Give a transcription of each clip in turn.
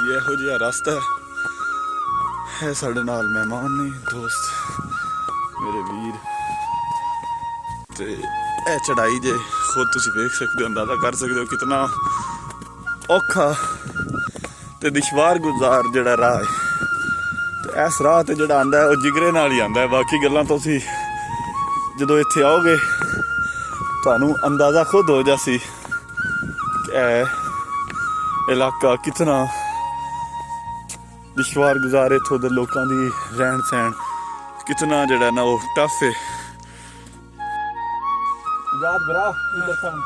ਇਹੋ ਜਿਹਾ ਰਸਤਾ ਹੈ ਸਾਡੇ ਨਾਲ ਮਹਿਮਾਨ ਨੇ ਦੋਸਤ ਮੇਰੇ ਵੀਰ ਤੇ ਇਹ ਚੜਾਈ ਜੇ ਖੁਦ ਤੁਸੀਂ ਵੇਖ ਸਕਦੇ ਹੋ ਅੰਦਾਜ਼ਾ ਕਰ ਸਕਦੇ ਹੋ ਕਿਤਨਾ ਔਖਾ ਤੇ ਦੁਸ਼ਵਾਰ ਗੁਜ਼ਾਰ ਜਿਹੜਾ ਰਾਹ ਹੈ ਤੇ ਇਸ ਰਾਹ ਤੇ ਜਿਹੜਾ ਆਂਦਾ ਉਹ ਜਿਗਰੇ ਨਾਲ ਹੀ ਆਂਦਾ ਬਾਕੀ ਗੱਲਾਂ ਤੁਸੀਂ ਜਦੋਂ ਇੱਥੇ ਆਓਗੇ ਤੁਹਾਨੂੰ ਅੰਦਾਜ਼ਾ ਖੁਦ ਹੋ ਜਾਸੀ ਕਿ ਇਹ ਇਲਾਕਾ ਕਿਤਨਾ ਦੁਸ਼ਵਾਰ ਗੁਜ਼ਾਰ ਇੱਥੋਂ ਦੇ ਲੋਕਾਂ ਦੀ ਰਹਿਣ ਸਹਿਣ कितना जड़ा ना वो टफ है याद बरा इधर सन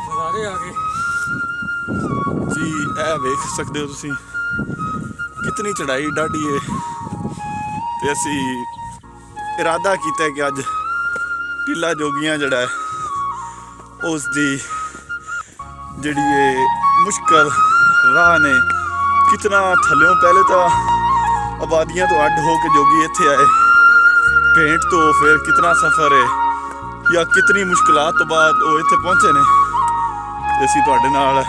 नज़ारे आ गए जी ए वेख सकते हो तुसी कितनी चढ़ाई डाढ़ी है ते असी इरादा कीता है कि अज टीला जोगियां जड़ा है उस दी जड़ी ये मुश्किल राह ने कितना थल्यों पहले तो आबादियां तो अड हो के जोगी इत्थे आए भेंट तो फिर कितना सफ़र है या कितनी मुश्किलात तो बाद वो इत्थे पहुंचे ने असीं तुहाडे नाल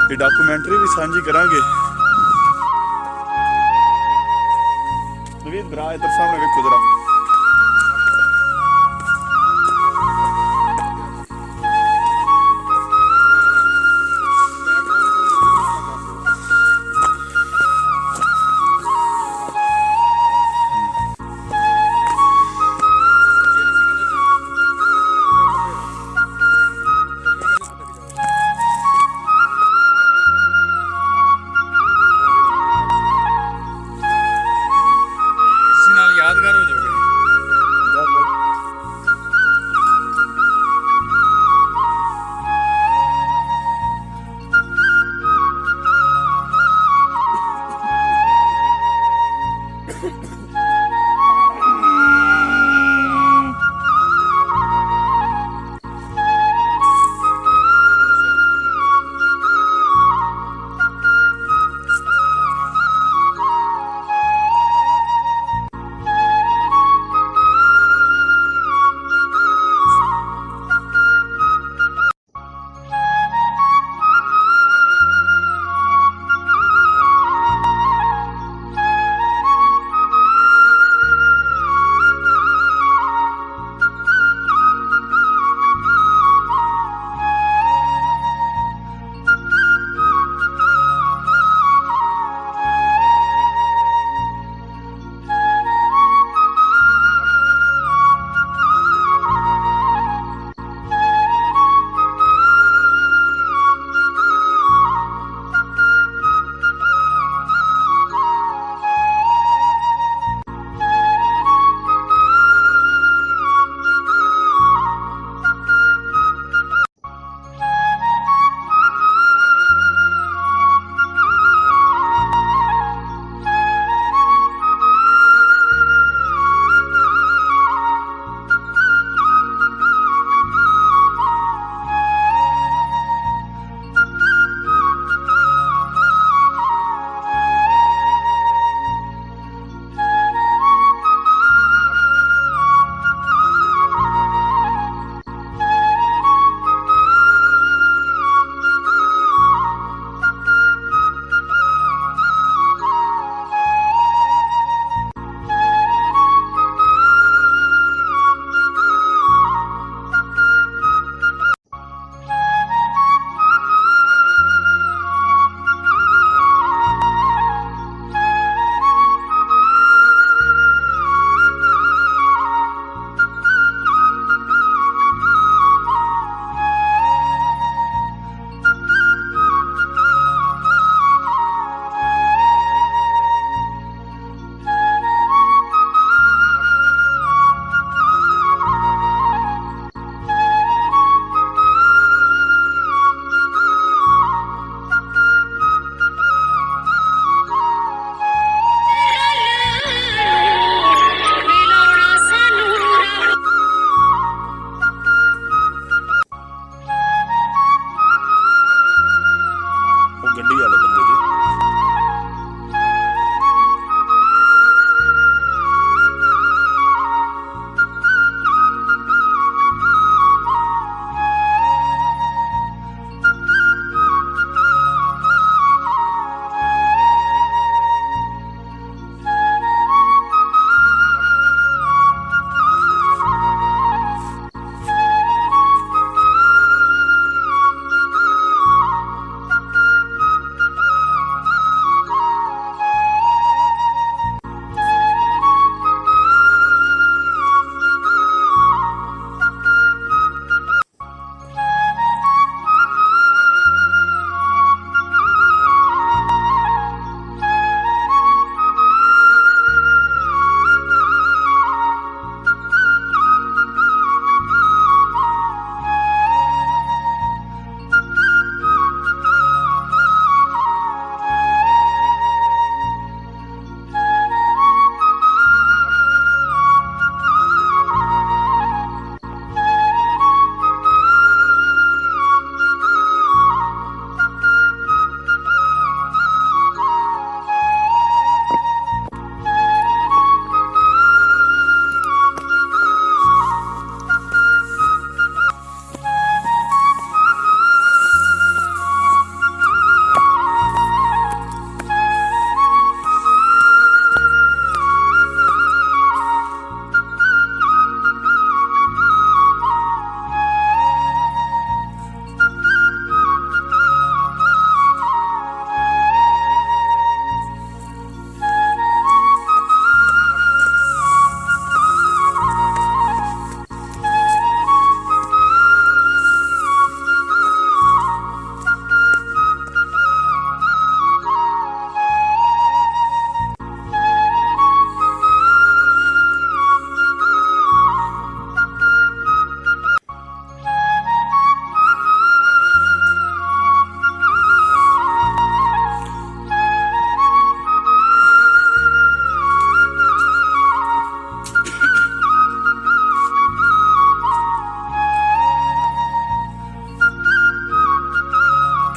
ये डॉक्यूमेंटरी भी सांझी करांगे नवीद भरा इधर सामने वेखो जरा यादगार हो जाओगे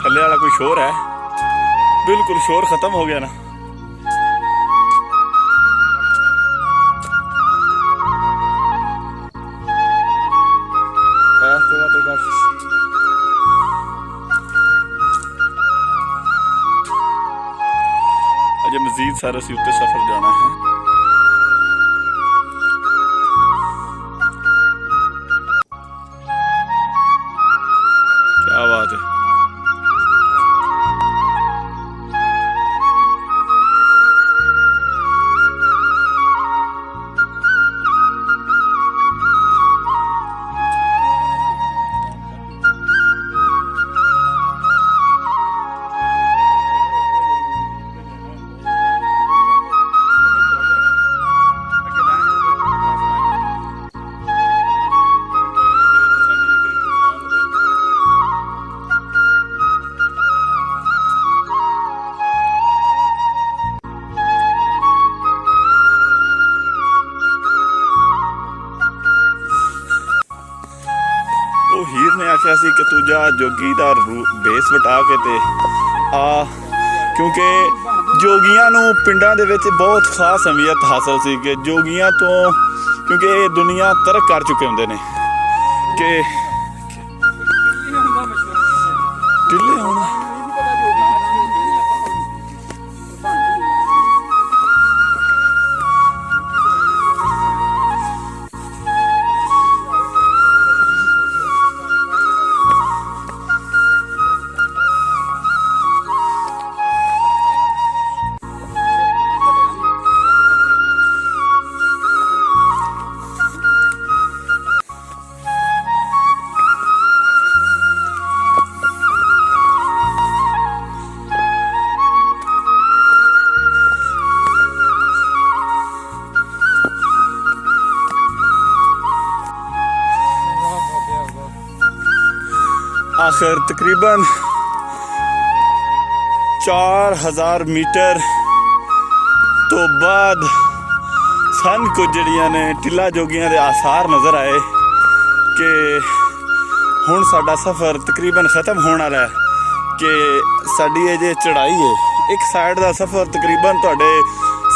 थल्ले वाला कोई शोर है, बिल्कुल शोर खत्म हो गया ना। अजे मजीद सारा असीं उत्ते सफर जाना है। क्या बात है। हीर ने आख्या सी कि तू जा जोगी दा बेस वटा के ते आ, क्योंकि जोगियां नू पिंडां दे विच बहुत खास अहमियत हासिल सी कि जोगियां तो, क्योंकि ये दुनिया तरक कर चुके होंदे ने कि टिल्ले होना आखिर तकरीबन 4000 मीटर तो बाद सन कुछ जड़ियां ने टिल्ला जोगियां दे आसार नज़र आए कि हुण साडा सफ़र तकरीबन ख़त्म होने वाला है, कि साडी ये जे चढ़ाई है एक साइड का सफ़र तकरीबन तुहाडे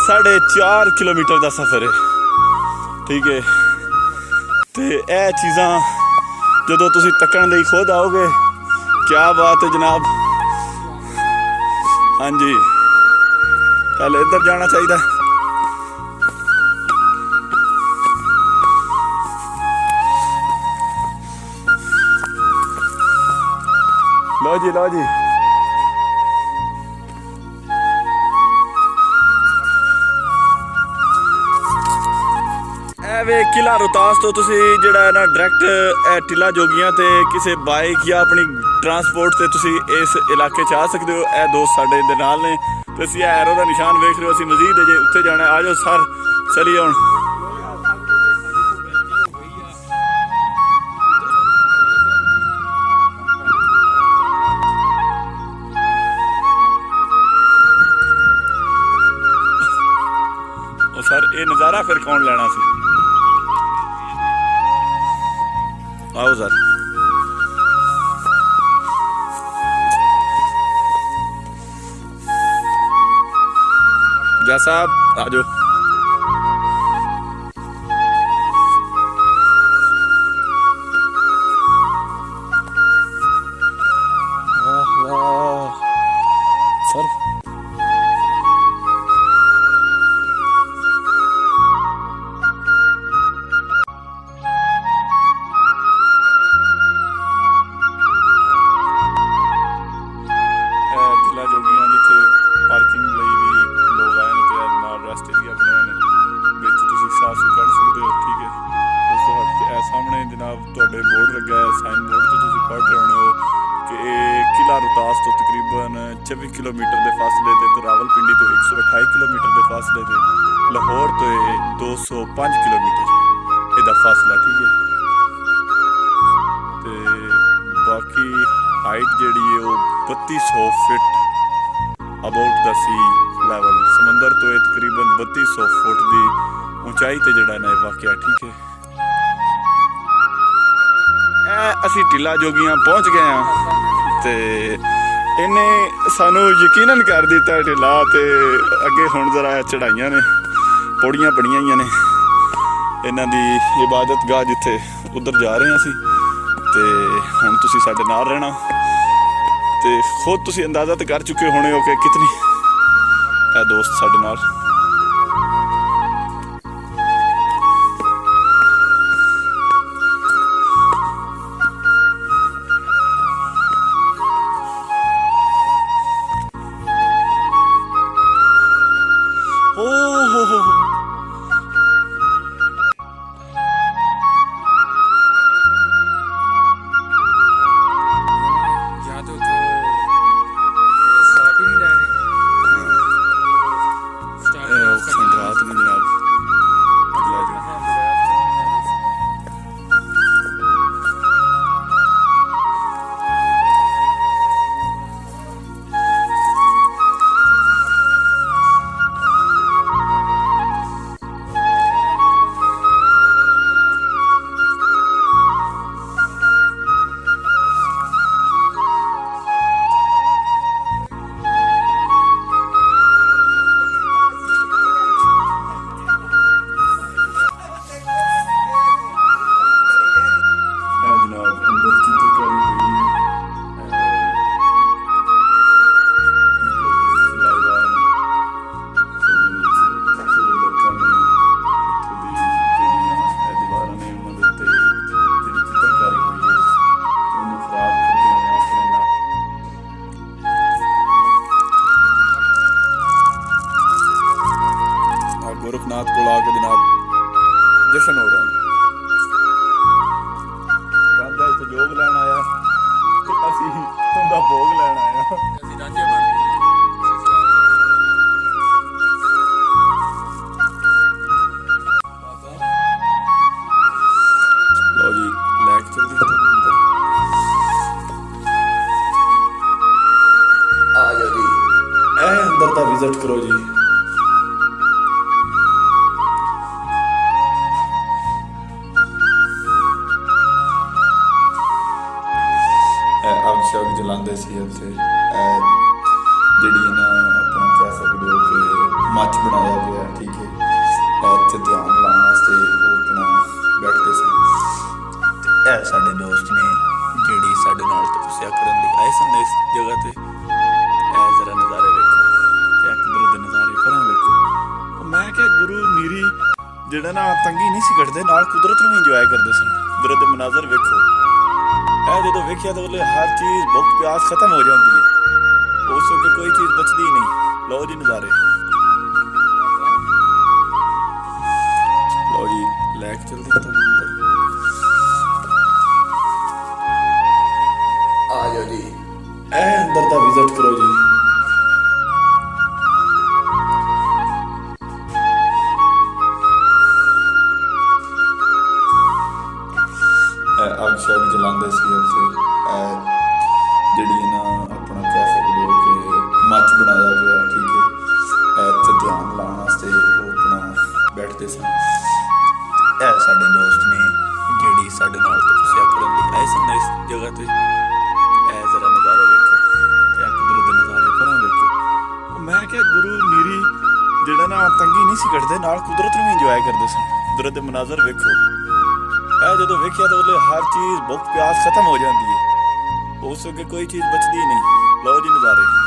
4.5 किलोमीटर का सफ़र है। ठीक है, तो यह चीज़ां जदों तुसीं तकण दे खुद आओगे, क्या बात है जनाब। हाँ जी, पहले इधर जाना चाहिए। लो जी लो जी, वे किला रोहतास तो तुसी जिहड़ा है ना डायरैक्ट टिल्ला जोगियां ते किसी बाइक या अपनी ट्रांसपोर्ट से तुसी इस इलाके च आ सकते हो। ए दोस्त साडे दे नाल ने ते असीं एरो दा निशान वेख रहे हो, असीं मजीद जे उत्थे जाना है। आ जाओ सर, चलिए हुण। ओ सर, ये नज़ारा फिर कौन लेना सी। आओ सर, जा साहब आ जाओ। वाह वाह सर, जोगियां जिथे पार्किंग ਲਈ भी लोग आए ने ते नाल रेस्ट एरिया बनाए ने, विच तुसीं साह सूह कढ सकदे हो। ठीक है, उस तो हट के सामने जनाब तुहाडे बोर्ड लगा है, साइन बोर्ड तो तुसीं पढ़ रहे होने हो कि किला रोहतास तो तकरीबन 24 किलोमीटर के फासले ते रावलपिंडी तो 128 किलोमीटर के फासले ते लाहौर तो 205 किलोमीटर ਇਹਦਾ फासला। ठीक है, ते बाकी हाइट जिहड़ी है वो 3200 feet about the sea level, समंदर तो ये तकरीबन 3200 फुट की ऊंचाई ते जड़ा ना वाकया। ठीक है, असी टिल्ला जोगियां पहुँच गए हाँ, ते ਇਹਨੇ ਸਾਨੂੰ ਯਕੀਨਨ ਕਰ ਦਿੱਤਾ ਢਿੱਲਾ। ਤੇ ਅੱਗੇ ਹੁਣ ਜ਼ਰਾ ਚੜਾਈਆਂ ਨੇ, ਪੌੜੀਆਂ ਬਣੀਆਂ ਹੋਈਆਂ ਨੇ ਇਹਨਾਂ ਦੀ ਇਬਾਦਤ ਗਾਹ, ਜਿੱਥੇ ਉੱਧਰ ਜਾ ਰਹੇ ਹਾਂ ਅਸੀਂ। ਤੇ ਹੁਣ ਤੁਸੀਂ ਸਾਡੇ ਨਾਲ ਰਹਿਣਾ ਤੇ ਖੁਦ ਤੁਸੀਂ ਅੰਦਾਜ਼ਾ ਤਾਂ ਕਰ ਚੁੱਕੇ ਹੋਣੇ ਹੋ ਕਿ ਕਿਤਨੀ ਇਹ ਦੋਸਤ ਸਾਡੇ ਨਾਲ। ਹੋ या तो साफ ही नहीं ला रहे रात में जनाब अगला जो गोरखनाथ को आके जनाब जश्न हो रहा है। राजा इत्थे जोग लैन आया ते असीं उंदा भोग लैन आया। ਅਸੀਂ ਰਾਂਝੇ ਬਣ ਗਏ। लो जी लैक चल दी अंदर आ जाओ जी, ए अंदर दा विजिट करो जी। ਅੱਗ ਸ਼ੱਗ ਜਲਾਉਂਦੇ ਸੀ ਇੱਥੇ। ਜਿਹੜੀ ਨਾ ਆਪਣਾ ਕਹਿ ਸਕਦੇ ਹੋ ਕਿ ਮੱਚ ਬਣਾਇਆ ਗਿਆ, ਠੀਕ ਹੈ। ਇੱਥੇ ਧਿਆਨ ਲਾਉਣ ਵਾਸਤੇ ਉਹ ਆਪਣਾ ਬੈਠਦੇ ਸਨ। ਤੇ ਇਹ ਸਾਡੇ ਦੋਸਤ ਨੇ ਜਿਹੜੀ ਸਾਡੇ ਨਾਲ ਤਪੱਸਿਆ ਕਰਨ ਲਈ ਆਏ ਸਨ ਇਸ ਜਗ੍ਹਾ ਤੇ। ਇਹ ਜ਼ਰਾ ਨਜ਼ਾਰੇ ਵੇਖੋ ਤੇ ਕੁਦਰਤ ਦੇ ਨਜ਼ਾਰੇ ਪਰਾਂ ਵੇਖੋ। ਮੈਂ ਕਿਹਾ ਗੁਰੂ ਨੀਰੀ ਜਿਹੜਾ ਨਾ ਤੰਗੀ ਨਹੀਂ ਸੀ ਕੱਢਦੇ, ਨਾਲ ਕੁਦਰਤ ਨੂੰ ਇੰਜੋਏ ਕਰਦੇ ਸਨ। ਕੁਦਰਤ ਦੇ ਮਨਾਜ਼ਰ ਵੇਖੋ। ਇਹ ਜਦੋਂ ਵੇਖਿਆ ਤਾਂ ਉਹਲੇ ਹਰ ਚੀਜ਼ ਭੁੱਖ ਪਿਆਸ ਖਤਮ ਹੋ ਜਾਂਦੀ ਹੈ, ਉਸ ਵੇਲੇ ਕੋਈ ਚੀਜ਼ ਬਚਦੀ ਨਹੀਂ। ਲਓ ਜੀ ਨਜ਼ਾਰੇ, ਲਓ ਜੀ ਲੈ ਕੇ ਚਲਦੇ ਤੁਹਾਨੂੰ ਅੰਦਰ। ਆ ਜਾਓ ਜੀ, ਇਹ ਅੰਦਰ ਦਾ ਵਿਜ਼ਿਟ ਕਰੋ ਜੀ। ਅੱਗ ਸ਼ੱਗ ਜਲਾਉਂਦੇ ਸੀ ਇੱਥੇ। ਜਿਹੜੀ ਨਾ ਆਪਣਾ ਕਹਿ ਸਕਦੇ ਹੋ ਕਿ ਮੱਚ ਬਣਾਇਆ ਗਿਆ, ਠੀਕ ਹੈ। ਇੱਥੇ ਧਿਆਨ ਲਾਉਣ ਵਾਸਤੇ ਉਹ ਆਪਣਾ ਬੈਠਦੇ ਸਨ। ਇਹ ਸਾਡੇ ਦੋਸਤ ਨੇ ਜਿਹੜੀ ਸਾਡੇ ਨਾਲ ਤਪੱਸਿਆ ਕਰਨ ਲਈ ਆਏ ਸਨ ਇਸ ਜਗ੍ਹਾ ਤੇ। ਇਹ ਜ਼ਰਾ ਨਜ਼ਾਰੇ ਵੇਖੋ ਤੇ ਕੁਦਰਤ ਦੇ ਨਜ਼ਾਰੇ ਪਰਾਂ ਵੇਖੋ। ਮੈਂ ਕਿਹਾ ਗੁਰੂ ਨੀਰੀ ਜਿਹੜਾ ਨਾ ਤੰਗੀ ਨਹੀਂ ਸੀ ਕੱਢਦੇ, ਨਾਲ ਕੁਦਰਤ ਨੂੰ ਇੰਜੋਏ ਕਰਦੇ ਸਨ। ਕੁਦਰਤ ਦੇ ਮਨਾਜ਼ਰ ਵੇਖੋ। ਇਹ ਜਦੋਂ ਵੇਖਿਆ ਤਾਂ ਉਹਲੇ ਹਰ ਚੀਜ਼ ਭੁੱਖ ਪਿਆਸ ਖਤਮ ਹੋ ਜਾਂਦੀ ਹੈ, ਉਸ ਵੇਲੇ ਕੋਈ ਚੀਜ਼ ਬਚਦੀ ਨਹੀਂ। ਲਓ ਜੀ ਨਜ਼ਾਰੇ।